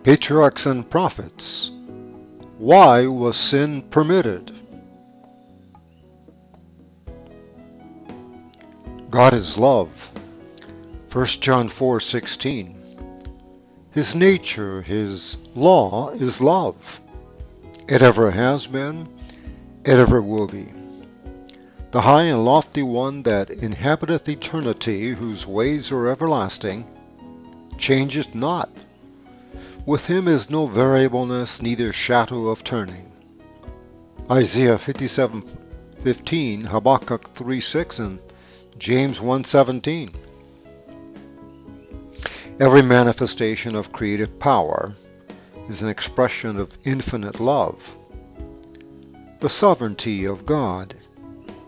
Patriarchs and Prophets. Why was sin permitted? God is love. 1 John 4:16. His nature, His law is love. It ever has been, it ever will be. The high and lofty one that inhabiteth eternity, whose ways are everlasting, changeth not. With him is no variableness, neither shadow of turning. Isaiah 57:15, Habakkuk 3:6, and James 1:17. Every manifestation of creative power is an expression of infinite love. The sovereignty of God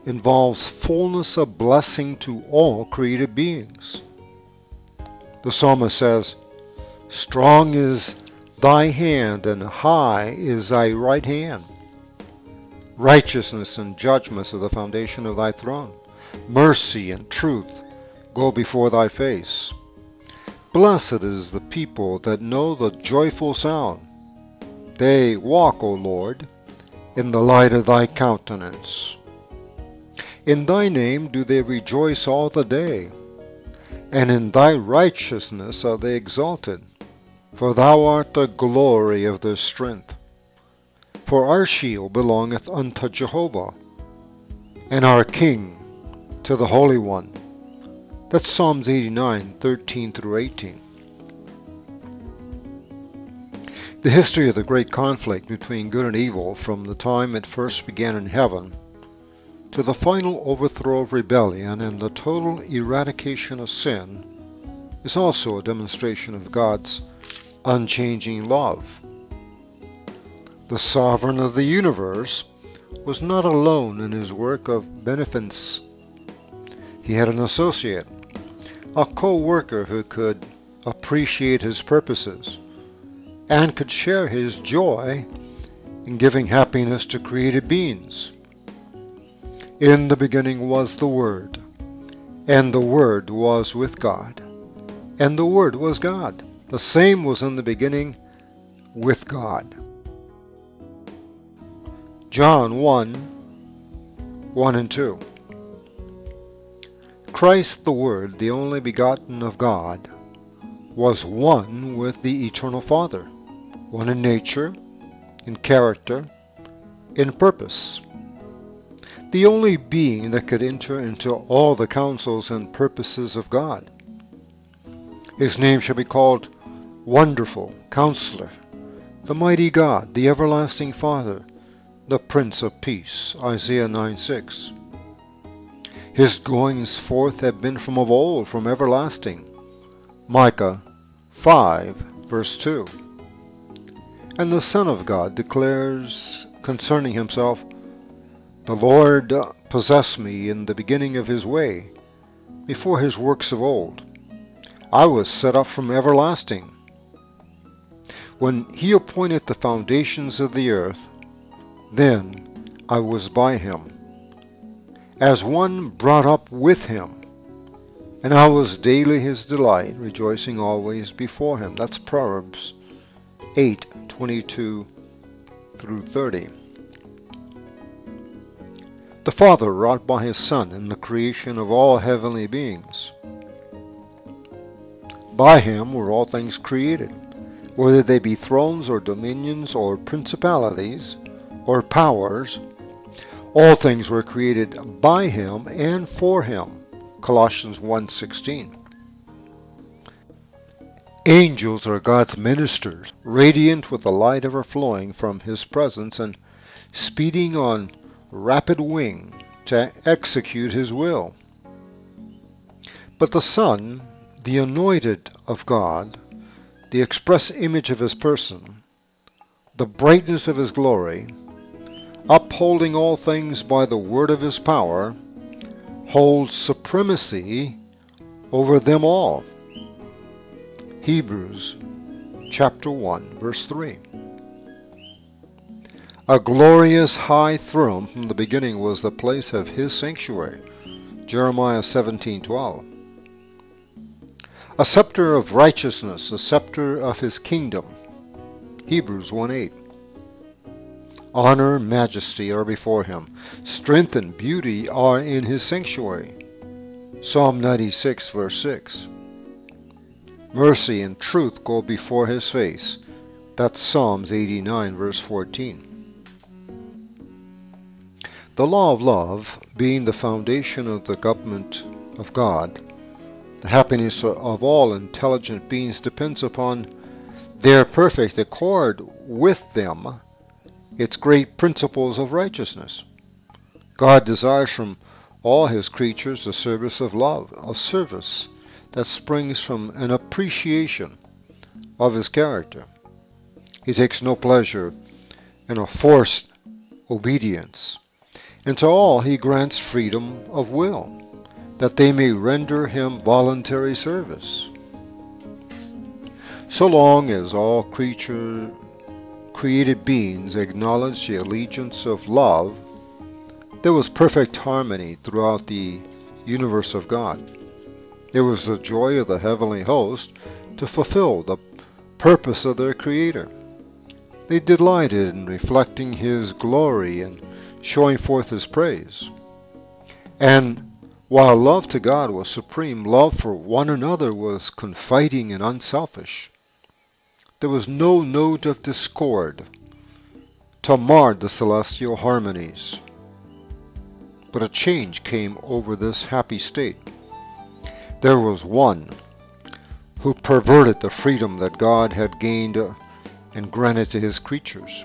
involves fullness of blessing to all created beings. The psalmist says, "Strong is thy hand, and high is thy right hand. Righteousness and judgments are the foundation of thy throne. Mercy and truth go before thy face. Blessed is the people that know the joyful sound. They walk, O Lord, in the light of thy countenance. In thy name do they rejoice all the day, and in thy righteousness are they exalted. For thou art the glory of their strength. For our shield belongeth unto Jehovah, and our King to the Holy One." That's Psalms 89:13 through 18. The history of the great conflict between good and evil, from the time it first began in heaven to the final overthrow of rebellion and the total eradication of sin, is also a demonstration of God's unchanging love. The sovereign of the universe was not alone in his work of beneficence. He had an associate, a co-worker who could appreciate his purposes and could share his joy in giving happiness to created beings. In the beginning was the Word, and the Word was with God, and the Word was God. The same was in the beginning with God. John 1:1 and 2. Christ the Word, the only begotten of God, was one with the Eternal Father, one in nature, in character, in purpose. The only being that could enter into all the counsels and purposes of God. His name shall be called Wonderful, Counselor, the Mighty God, the Everlasting Father, the Prince of Peace. Isaiah 9:6. His goings forth have been from of old, from everlasting. Micah 5:2. And the Son of God declares concerning himself, "The Lord possessed me in the beginning of his way, before his works of old. I was set up from everlasting. When he appointed the foundations of the earth, then I was by him, as one brought up with him, and I was daily his delight, rejoicing always before him." That's Proverbs 8:22 through 30. The Father wrought by his Son in the creation of all heavenly beings. By him were all things created, whether they be thrones or dominions or principalities or powers. All things were created by him and for him. Colossians 1:16. Angels are God's ministers, radiant with the light ever flowing from his presence and speeding on rapid wing to execute his will. But the Son, the anointed of God, the express image of his person, the brightness of his glory, upholding all things by the word of his power, holds supremacy over them all. Hebrews chapter 1, verse 3. A glorious high throne from the beginning was the place of his sanctuary. Jeremiah 17:12. A scepter of righteousness, a scepter of his kingdom. Hebrews 1:8. Honor and majesty are before him. Strength and beauty are in his sanctuary. Psalm 96, verse 6. Mercy and truth go before his face. That's Psalms 89, verse 14. The law of love, being the foundation of the government of God, the happiness of all intelligent beings depends upon their perfect accord with them, its great principles of righteousness. God desires from all his creatures the service of love, a service that springs from an appreciation of his character. He takes no pleasure in a forced obedience, and to all he grants freedom of will, that they may render him voluntary service. So long as all created beings acknowledge the allegiance of love, there was perfect harmony throughout the universe of God. It was the joy of the heavenly host to fulfill the purpose of their Creator. They delighted in reflecting his glory and showing forth his praise. And while love to God was supreme, love for one another was confiding and unselfish. There was no note of discord to mar the celestial harmonies. But a change came over this happy state. There was one who perverted the freedom that God had gained and granted to his creatures.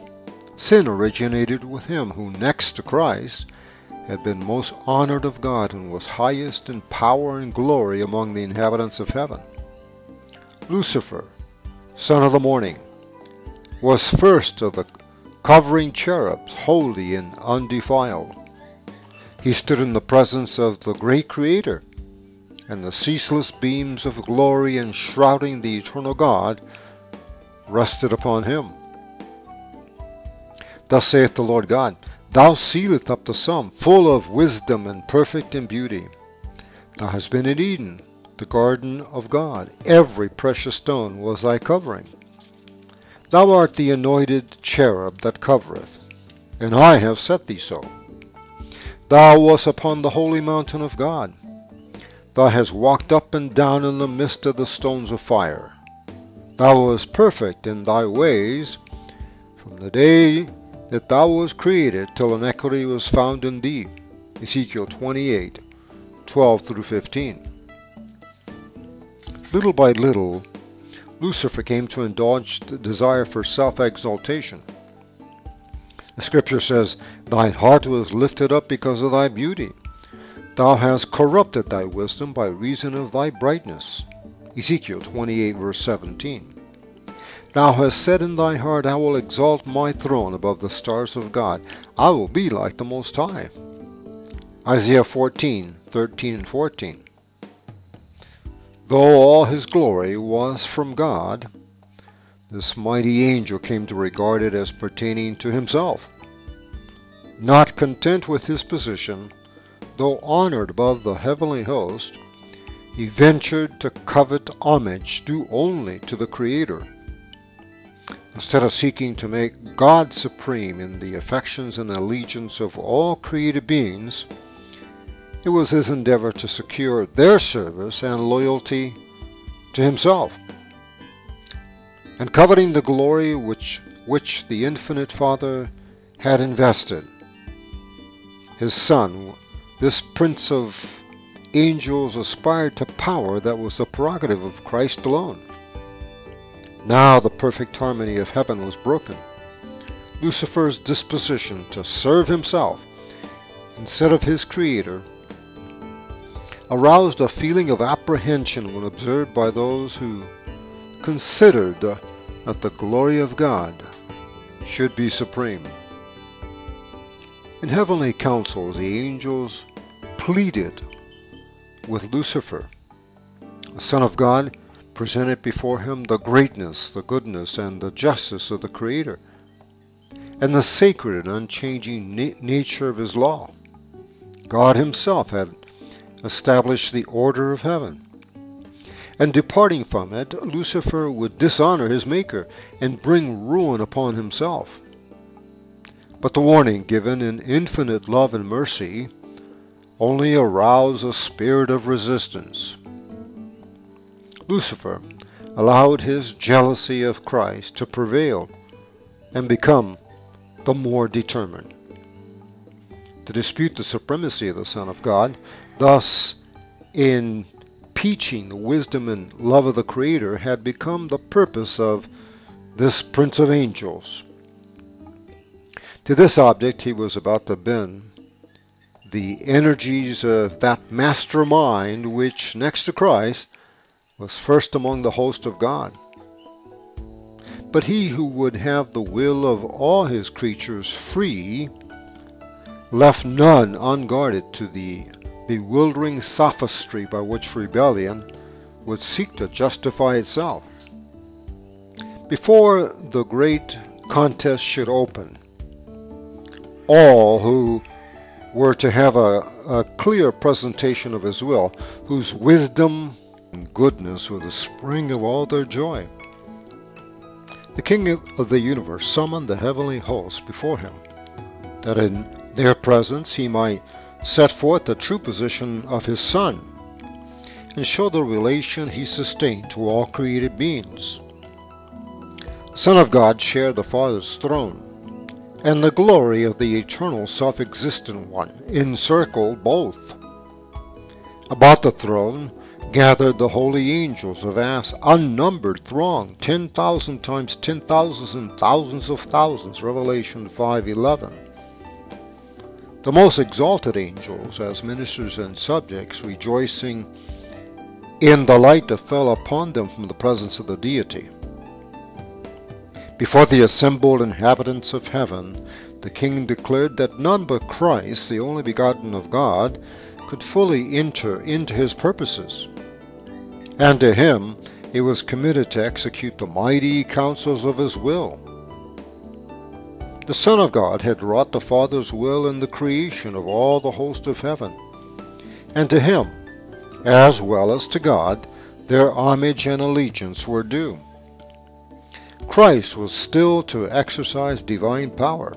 Sin originated with him who, next to Christ, had been most honored of God and was highest in power and glory among the inhabitants of heaven. Lucifer, son of the morning, was first of the covering cherubs, holy and undefiled. He stood in the presence of the great Creator, and the ceaseless beams of glory enshrouding the eternal God rested upon him. Thus saith the Lord God, Thou sealest up the sum, full of wisdom and perfect in beauty. Thou hast been in Eden, the garden of God. Every precious stone was thy covering. Thou art the anointed cherub that covereth, and I have set thee so. Thou wast upon the holy mountain of God. Thou hast walked up and down in the midst of the stones of fire. Thou wast perfect in thy ways from the day that thou wast created till iniquity was found in thee. Ezekiel 28, 12 through 15. Little by little, Lucifer came to indulge the desire for self-exaltation. The scripture says, Thy heart was lifted up because of thy beauty. Thou hast corrupted thy wisdom by reason of thy brightness. Ezekiel 28, verse 17. Thou hast said in thy heart, I will exalt my throne above the stars of God. I will be like the Most High. Isaiah 14, 13 and 14. Though all his glory was from God, this mighty angel came to regard it as pertaining to himself. Not content with his position, though honored above the heavenly host, he ventured to covet homage due only to the Creator. Instead of seeking to make God supreme in the affections and allegiance of all created beings, it was his endeavor to secure their service and loyalty to himself. And coveting the glory which the infinite Father had invested, his Son, this Prince of Angels, aspired to power that was the prerogative of Christ alone. Now the perfect harmony of heaven was broken. Lucifer's disposition to serve himself instead of his Creator aroused a feeling of apprehension when observed by those who considered that the glory of God should be supreme. In heavenly councils, the angels pleaded with Lucifer. The Son of God presented before him the greatness, the goodness, and the justice of the Creator, and the sacred and unchanging nature of his law. God himself had established the order of heaven, and departing from it, Lucifer would dishonor his Maker and bring ruin upon himself. But the warning given in infinite love and mercy only aroused a spirit of resistance. Lucifer allowed his jealousy of Christ to prevail and become the more determined to dispute the supremacy of the Son of God, thus impeaching the wisdom and love of the Creator had become the purpose of this Prince of Angels. To this object he was about to bend the energies of that mastermind which, next to Christ, was first among the host of God. But he who would have the will of all his creatures free left none unguarded to the bewildering sophistry by which rebellion would seek to justify itself. Before the great contest should open, all who were to have a clear presentation of his will, whose wisdom and goodness were the spring of all their joy, the King of the universe summoned the heavenly hosts before him, that in their presence he might set forth the true position of his Son, and show the relation he sustained to all created beings. The Son of God shared the Father's throne, and the glory of the eternal self-existent one encircled both. About the throne gathered the holy angels, a vast, unnumbered throng, 10,000 times 10,000s and thousands of thousands, Revelation 5:11. The most exalted angels, as ministers and subjects, rejoicing in the light that fell upon them from the presence of the deity. Before the assembled inhabitants of heaven, the King declared that none but Christ, the only begotten of God, could fully enter into his purposes, and to him it was committed to execute the mighty counsels of his will. The Son of God had wrought the Father's will in the creation of all the host of heaven, and to him, as well as to God, their homage and allegiance were due. Christ was still to exercise divine power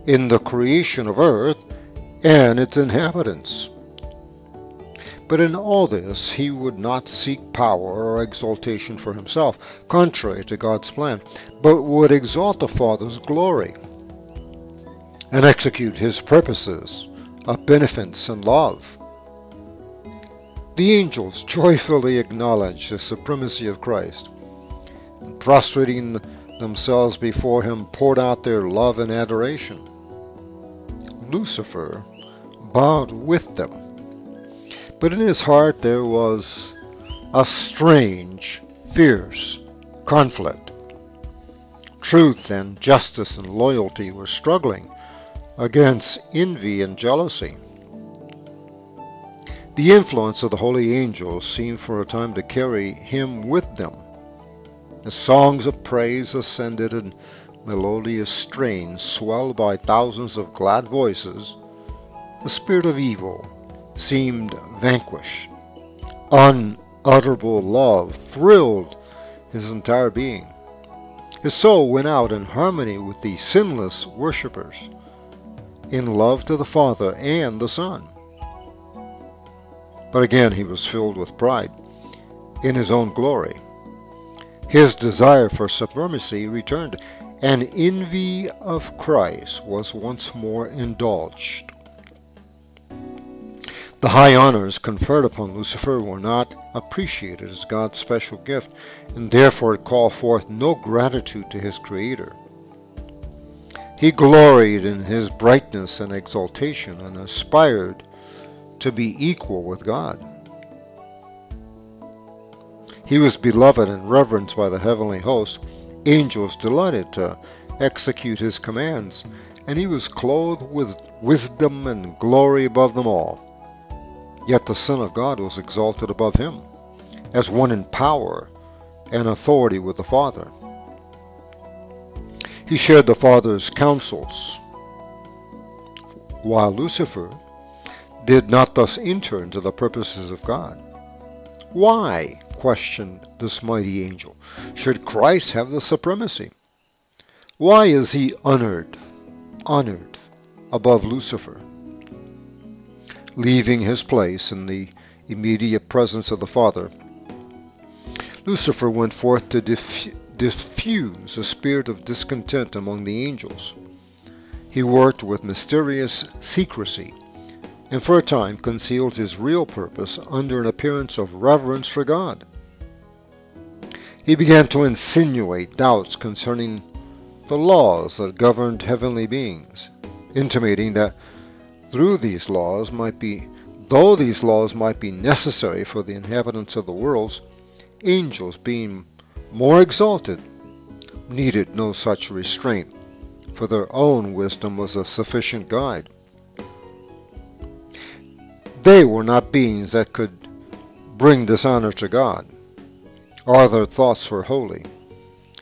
in the creation of earth and its inhabitants. But in all this he would not seek power or exaltation for himself, contrary to God's plan, but would exalt the Father's glory and execute his purposes of beneficence and love. The angels joyfully acknowledged the supremacy of Christ, and prostrating themselves before him, poured out their love and adoration. Lucifer bowed with them, but in his heart there was a strange, fierce conflict. Truth and justice and loyalty were struggling against envy and jealousy. The influence of the holy angels seemed for a time to carry him with them. The songs of praise ascended in melodious strains swelled by thousands of glad voices. The spirit of evil seemed vanquished. Unutterable love thrilled his entire being. His soul went out in harmony with the sinless worshippers, in love to the Father and the Son. But again he was filled with pride in his own glory. His desire for supremacy returned, and envy of Christ was once more indulged. The high honors conferred upon Lucifer were not appreciated as God's special gift, and therefore it called forth no gratitude to his Creator. He gloried in his brightness and exaltation, and aspired to be equal with God. He was beloved and reverenced by the heavenly host. Angels delighted to execute his commands, and he was clothed with wisdom and glory above them all. Yet the Son of God was exalted above him, as one in power and authority with the Father. He shared the Father's counsels, while Lucifer did not thus enter into the purposes of God. Why, questioned this mighty angel, should Christ have the supremacy? Why is he honored above Lucifer? Leaving his place in the immediate presence of the Father, Lucifer went forth to diffuse a spirit of discontent among the angels. He worked with mysterious secrecy, and for a time concealed his real purpose under an appearance of reverence for God. He began to insinuate doubts concerning the laws that governed heavenly beings, intimating that though these laws might be necessary for the inhabitants of the worlds, angels, being more exalted, needed no such restraint, for their own wisdom was a sufficient guide. They were not beings that could bring dishonor to God, or their thoughts were holy.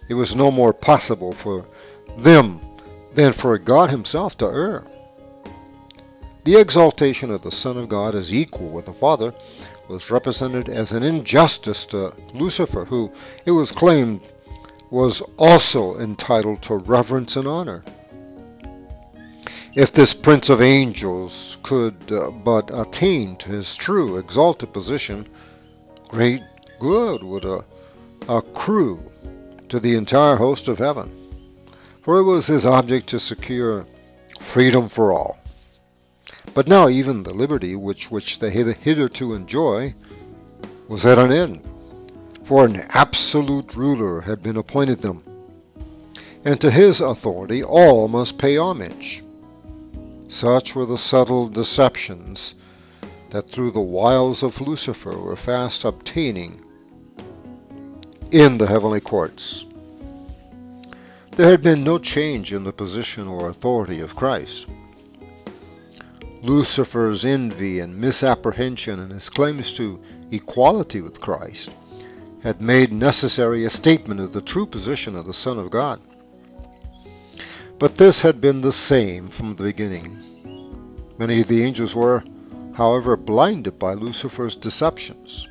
It was no more possible for them than for God himself to err. The exaltation of the Son of God as equal with the Father was represented as an injustice to Lucifer, who, it was claimed, was also entitled to reverence and honor. If this Prince of Angels could but attain to his true exalted position, great good would accrue to the entire host of heaven, for it was his object to secure freedom for all. But now even the liberty which they had hitherto enjoyed was at an end, for an absolute ruler had been appointed them, and to his authority all must pay homage. Such were the subtle deceptions that through the wiles of Lucifer were fast obtaining in the heavenly courts. There had been no change in the position or authority of Christ. Lucifer's envy and misapprehension and his claims to equality with Christ had made necessary a statement of the true position of the Son of God. But this had been the same from the beginning. Many of the angels were, however, blinded by Lucifer's deceptions.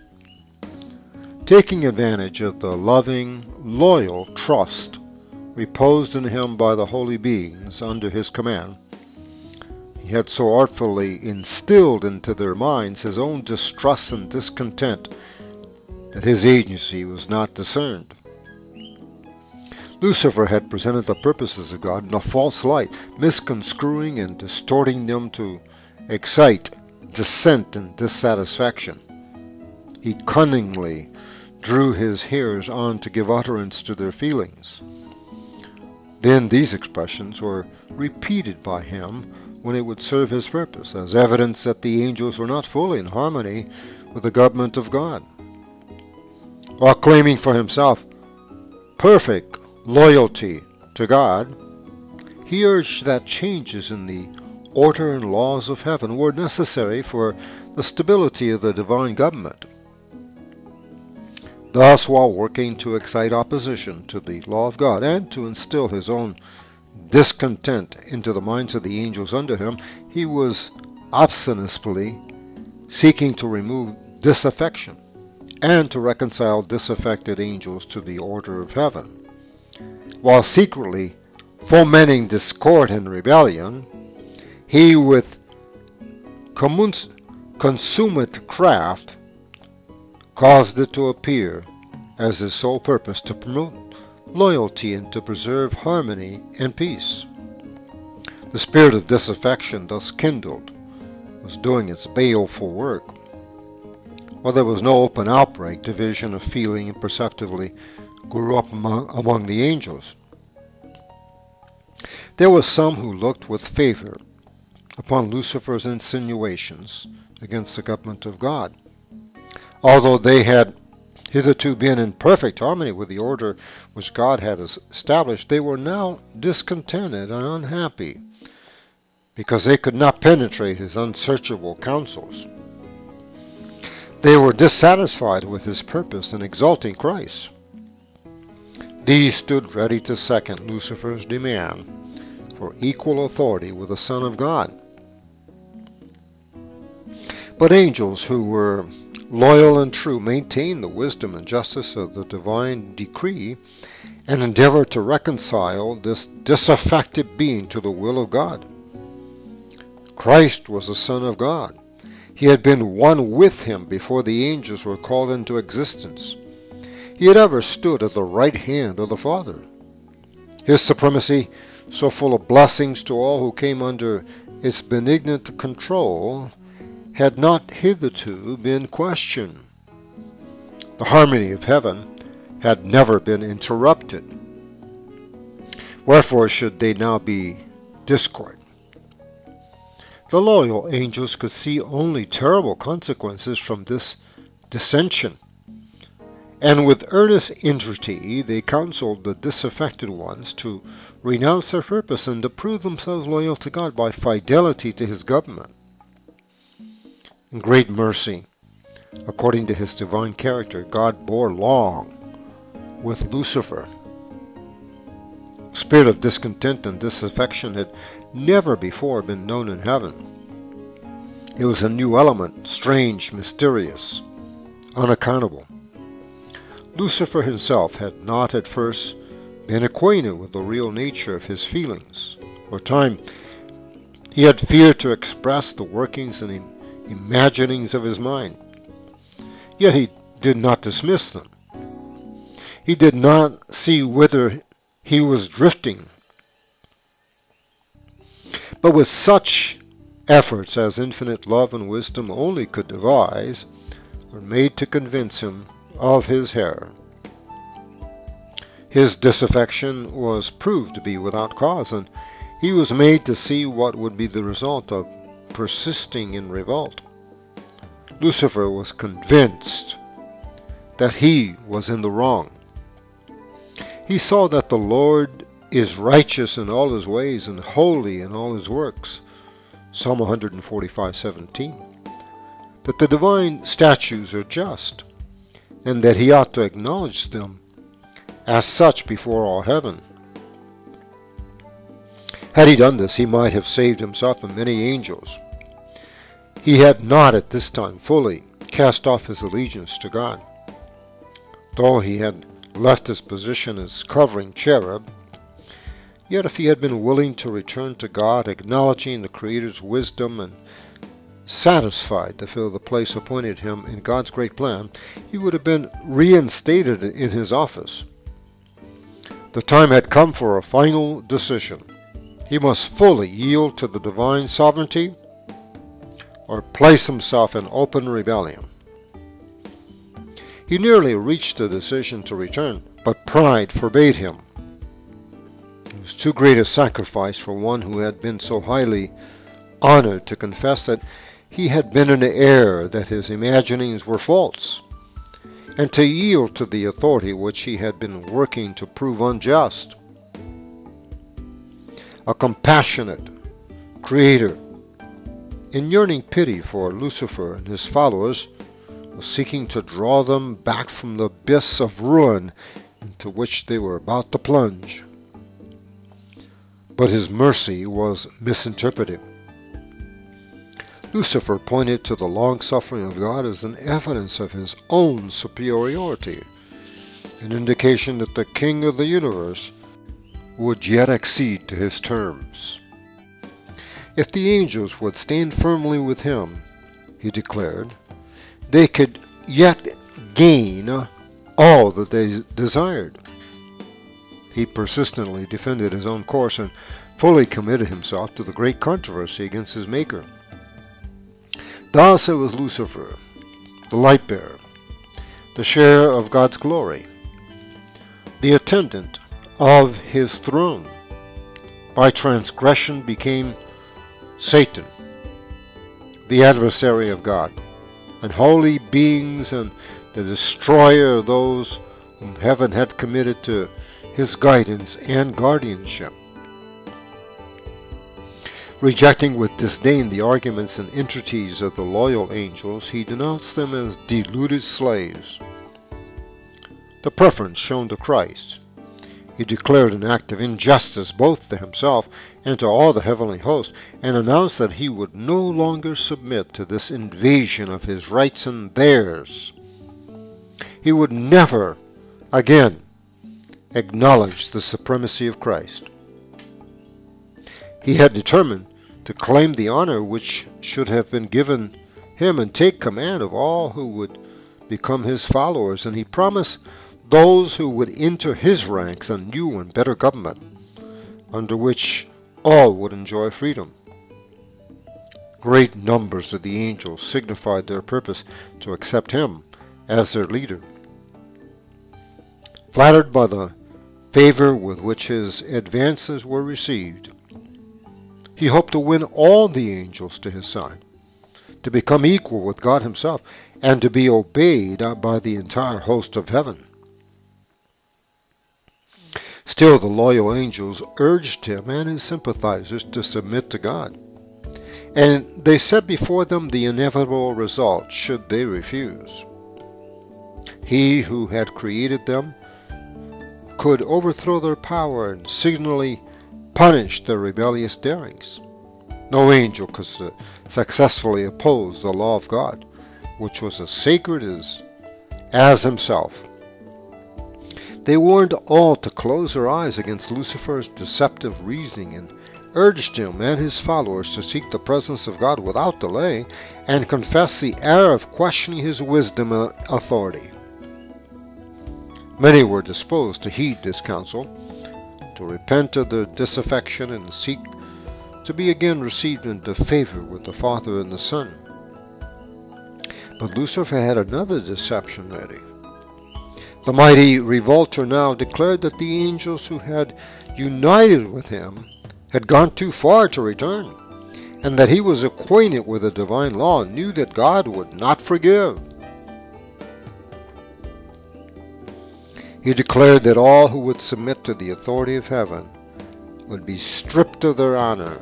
Taking advantage of the loving, loyal trust reposed in him by the holy beings under his command, he had so artfully instilled into their minds his own distrust and discontent that his agency was not discerned. Lucifer had presented the purposes of God in a false light, misconstruing and distorting them to excite dissent and dissatisfaction. He cunningly drew his hearers on to give utterance to their feelings. Then these expressions were repeated by him when it would serve his purpose, as evidence that the angels were not fully in harmony with the government of God. While claiming for himself perfect loyalty to God, he urged that changes in the order and laws of heaven were necessary for the stability of the divine government. Thus, while working to excite opposition to the law of God and to instill his own discontent into the minds of the angels under him, he was obstinately seeking to remove disaffection and to reconcile disaffected angels to the order of heaven, while secretly fomenting discord and rebellion. He, with consummate craft, caused it to appear as his sole purpose to promote loyalty and to preserve harmony and peace. The spirit of disaffection thus kindled was doing its baleful work. While there was no open outbreak, division of feeling imperceptibly grew up among the angels. There were some who looked with favor upon Lucifer's insinuations against the government of God. Although they had hitherto been in perfect harmony with the order which God had established, they were now discontented and unhappy because they could not penetrate his unsearchable counsels. They were dissatisfied with his purpose in exalting Christ. These stood ready to second Lucifer's demand for equal authority with the Son of God. But angels who were loyal and true, maintain the wisdom and justice of the divine decree and endeavor to reconcile this disaffected being to the will of God. Christ was the Son of God. He had been one with him before the angels were called into existence. He had ever stood at the right hand of the Father. His supremacy, so full of blessings to all who came under its benignant control, had not hitherto been questioned. The harmony of heaven had never been interrupted. Wherefore should they now be discord? The loyal angels could see only terrible consequences from this dissension, and with earnest entreaty they counseled the disaffected ones to renounce their purpose and to prove themselves loyal to God by fidelity to his government. In great mercy, according to his divine character, God bore long with Lucifer. A spirit of discontent and disaffection had never before been known in heaven. It was a new element, strange, mysterious, unaccountable. Lucifer himself had not at first been acquainted with the real nature of his feelings. For a time he had feared to express the workings and imaginings of his mind. Yet he did not dismiss them. He did not see whither he was drifting. But with such efforts as infinite love and wisdom only could devise, were made to convince him of his error. His disaffection was proved to be without cause, and he was made to see what would be the result of persisting in revolt. Lucifer was convinced that he was in the wrong. He saw that the Lord is righteous in all his ways and holy in all his works. Psalm 145:17. That the divine statutes are just, and that he ought to acknowledge them as such before all heaven. Had he done this, he might have saved himself and many angels. He had not at this time fully cast off his allegiance to God. Though he had left his position as covering cherub, yet if he had been willing to return to God, acknowledging the Creator's wisdom and satisfied to fill the place appointed him in God's great plan, he would have been reinstated in his office. The time had come for a final decision. He must fully yield to the divine sovereignty or place himself in open rebellion. He nearly reached the decision to return, but pride forbade him. It was too great a sacrifice for one who had been so highly honored to confess that he had been in error, that his imaginings were false, and to yield to the authority which he had been working to prove unjust. A compassionate Creator, in yearning pity for Lucifer and his followers, was seeking to draw them back from the abyss of ruin into which they were about to plunge. But his mercy was misinterpreted. Lucifer pointed to the long-suffering of God as an evidence of his own superiority, an indication that the King of the universe would yet accede to his terms. If the angels would stand firmly with him, he declared, they could yet gain all that they desired. He persistently defended his own course and fully committed himself to the great controversy against his Maker. Thus it was Lucifer, the light-bearer, the sharer of God's glory, the attendant of his throne, by transgression became Satan, the adversary of God, and holy beings, and the destroyer of those whom heaven had committed to his guidance and guardianship. Rejecting with disdain the arguments and entreaties of the loyal angels, he denounced them as deluded slaves. The preference shown to Christ he declared an act of injustice both to himself and to all the heavenly host, and announced that he would no longer submit to this invasion of his rights and theirs. He would never again acknowledge the supremacy of Christ. He had determined to claim the honor which should have been given him and take command of all who would become his followers, and he promised those who would enter his ranks a new and better government, under which all would enjoy freedom. Great numbers of the angels signified their purpose to accept him as their leader. Flattered by the favor with which his advances were received, he hoped to win all the angels to his side, to become equal with God himself, and to be obeyed by the entire host of heaven. Still, the loyal angels urged him and his sympathizers to submit to God, and they set before them the inevitable result should they refuse. He who had created them could overthrow their power and signally punish their rebellious darings. No angel could successfully oppose the law of God, which was as sacred as himself. They warned all to close their eyes against Lucifer's deceptive reasoning and urged him and his followers to seek the presence of God without delay and confess the error of questioning his wisdom and authority. Many were disposed to heed this counsel, to repent of their disaffection and seek to be again received into favor with the Father and the Son. But Lucifer had another deception ready. The mighty revolter now declared that the angels who had united with him had gone too far to return, and that he was acquainted with the divine law and knew that God would not forgive. He declared that all who would submit to the authority of heaven would be stripped of their honor,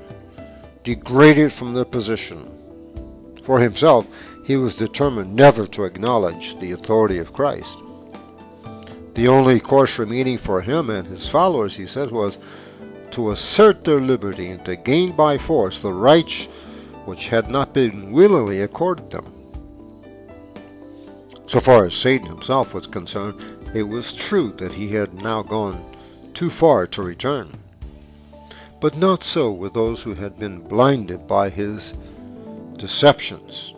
degraded from their position. For himself, he was determined never to acknowledge the authority of Christ. The only course remaining for him and his followers, he said, was to assert their liberty and to gain by force the rights which had not been willingly accorded them. So far as Satan himself was concerned, it was true that he had now gone too far to return. But not so with those who had been blinded by his deceptions.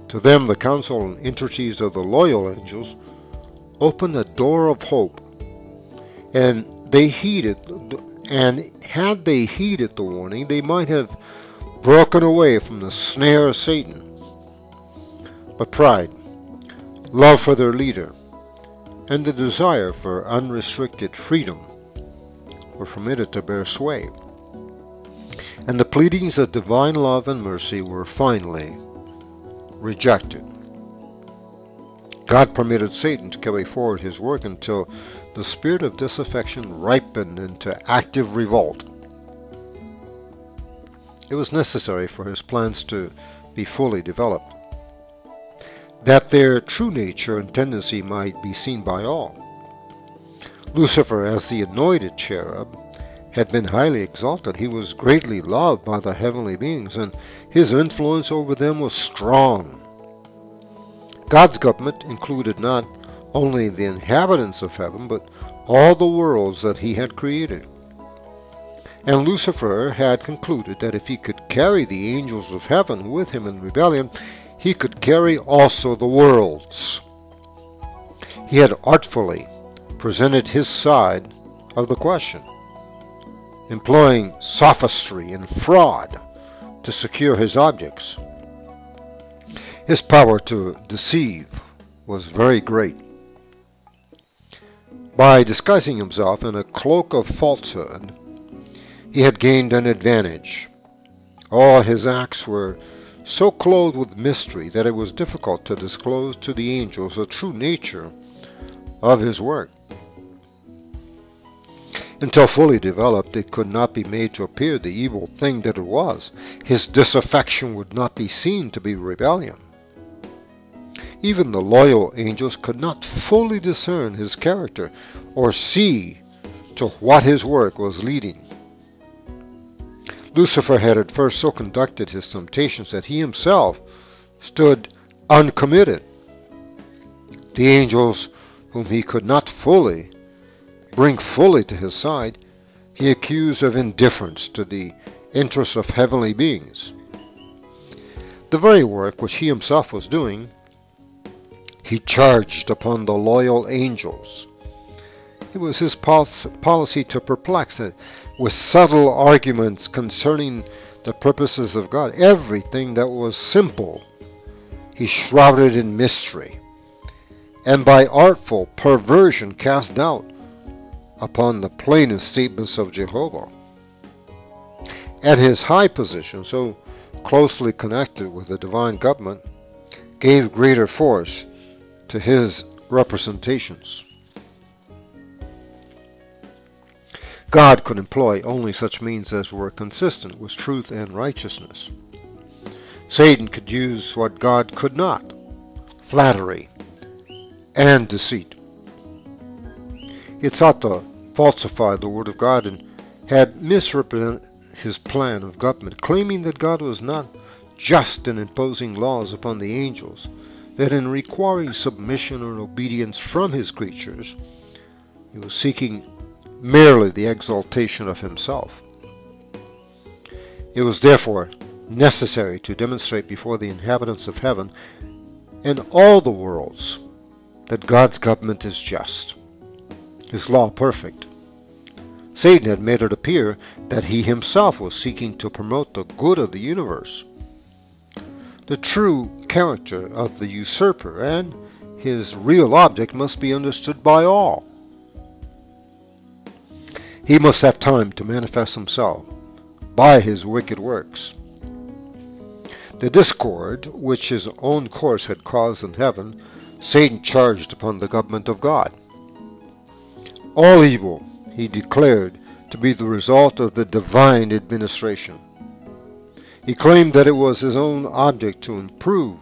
To them the counsel and entreaties of the loyal angels opened a door of hope, and had they heeded the warning, they might have broken away from the snare of Satan. But pride, love for their leader, and the desire for unrestricted freedom were permitted to bear sway, and the pleadings of divine love and mercy were finally rejected. God permitted Satan to carry forward his work until the spirit of disaffection ripened into active revolt. It was necessary for his plans to be fully developed, that their true nature and tendency might be seen by all. Lucifer, as the anointed cherub, had been highly exalted. He was greatly loved by the heavenly beings, and his influence over them was strong. God's government included not only the inhabitants of heaven, but all the worlds that he had created. And Lucifer had concluded that if he could carry the angels of heaven with him in rebellion, he could carry also the worlds. He had artfully presented his side of the question, employing sophistry and fraud to secure his objects. His power to deceive was very great. By disguising himself in a cloak of falsehood, he had gained an advantage. All his acts were so clothed with mystery that it was difficult to disclose to the angels the true nature of his work. Until fully developed, it could not be made to appear the evil thing that it was. His disaffection would not be seen to be rebellion. Even the loyal angels could not fully discern his character or see to what his work was leading. Lucifer had at first so conducted his temptations that he himself stood uncommitted. The angels, whom he could not bring fully to his side, he accused of indifference to the interests of heavenly beings. The very work which he himself was doing, he charged upon the loyal angels. It was his policy to perplex it with subtle arguments concerning the purposes of God. Everything that was simple he shrouded in mystery, and by artful perversion cast doubt upon the plainest statements of Jehovah. And his high position, so closely connected with the divine government, gave greater force to his representations. God could employ only such means as were consistent with truth and righteousness. Satan could use what God could not: flattery and deceit. He had sought to falsify the Word of God and had misrepresented his plan of government, claiming that God was not just in imposing laws upon the angels, that in requiring submission or obedience from his creatures, he was seeking merely the exaltation of himself. It was therefore necessary to demonstrate before the inhabitants of heaven and all the worlds that God's government is just, his law perfect. Satan had made it appear that he himself was seeking to promote the good of the universe. The true character of the usurper and his real object must be understood by all. He must have time to manifest himself by his wicked works. The discord which his own course had caused in heaven, Satan charged upon the government of God. All evil he declared to be the result of the divine administration. He claimed that it was his own object to improve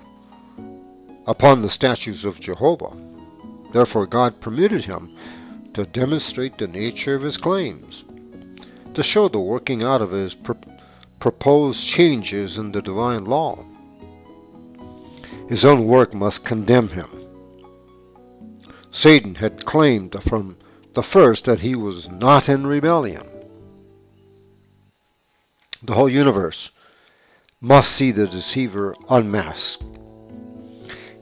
upon the statutes of Jehovah. Therefore God permitted him to demonstrate the nature of his claims, to show the working out of his proposed changes in the divine law. His own work must condemn him. Satan had claimed from the first that he was not in rebellion. The whole universe must see the deceiver unmasked.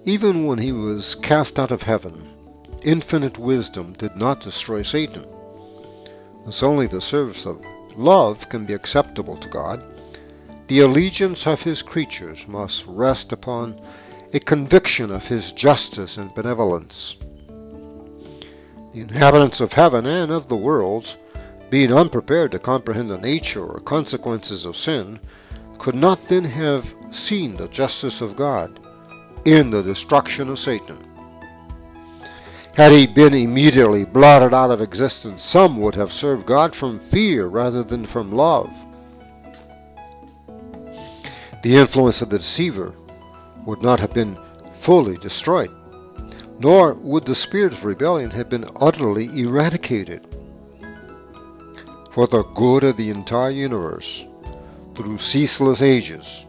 Even when he was cast out of heaven, infinite wisdom did not destroy Satan. As only the service of love can be acceptable to God, the allegiance of his creatures must rest upon a conviction of his justice and benevolence. The inhabitants of heaven and of the worlds, being unprepared to comprehend the nature or consequences of sin, could not then have seen the justice of God in the destruction of Satan. Had he been immediately blotted out of existence, some would have served God from fear rather than from love. The influence of the deceiver would not have been fully destroyed, nor would the spirit of rebellion have been utterly eradicated. For the good of the entire universe, through ceaseless ages,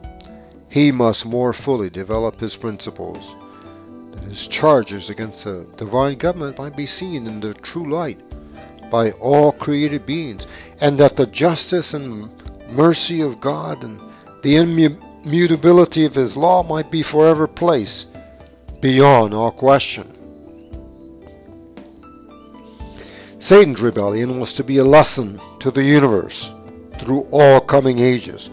he must more fully develop his principles, that his charges against the divine government might be seen in their true light by all created beings, and that the justice and mercy of God and the immutability of his law might be forever placed beyond all question. Satan's rebellion was to be a lesson to the universe through all coming ages,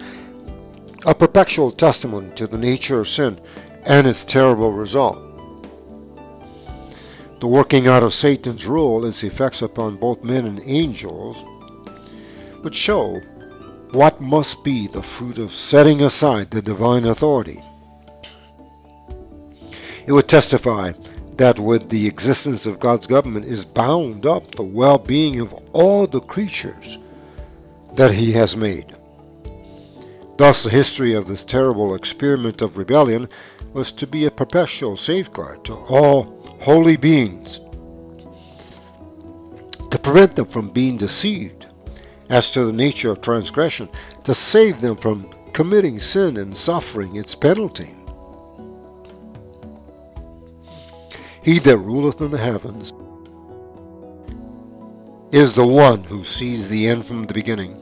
a perpetual testimony to the nature of sin and its terrible result. The working out of Satan's rule, its effects upon both men and angels, would show what must be the fruit of setting aside the divine authority. It would testify that with the existence of God's government is bound up the well-being of all the creatures that he has made. Thus, the history of this terrible experiment of rebellion was to be a perpetual safeguard to all holy beings, to prevent them from being deceived as to the nature of transgression, to save them from committing sin and suffering its penalty. He that ruleth in the heavens is the one who sees the end from the beginning,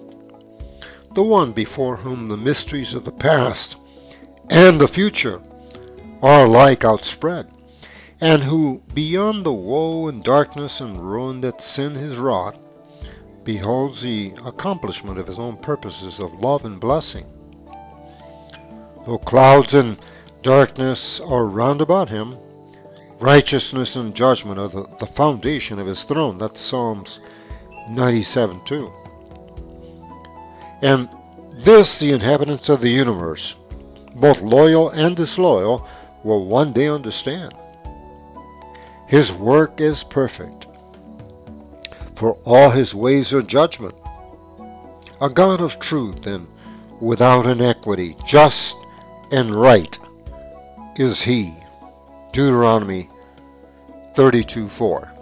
the one before whom the mysteries of the past and the future are alike outspread, and who, beyond the woe and darkness and ruin that sin has wrought, beholds the accomplishment of his own purposes of love and blessing. Though clouds and darkness are round about him, righteousness and judgment are the foundation of his throne. That's Psalms 97:2. And this the inhabitants of the universe, both loyal and disloyal, will one day understand. His work is perfect, for all his ways are judgment. A God of truth and without inequity, just and right is he. Deuteronomy 32:4.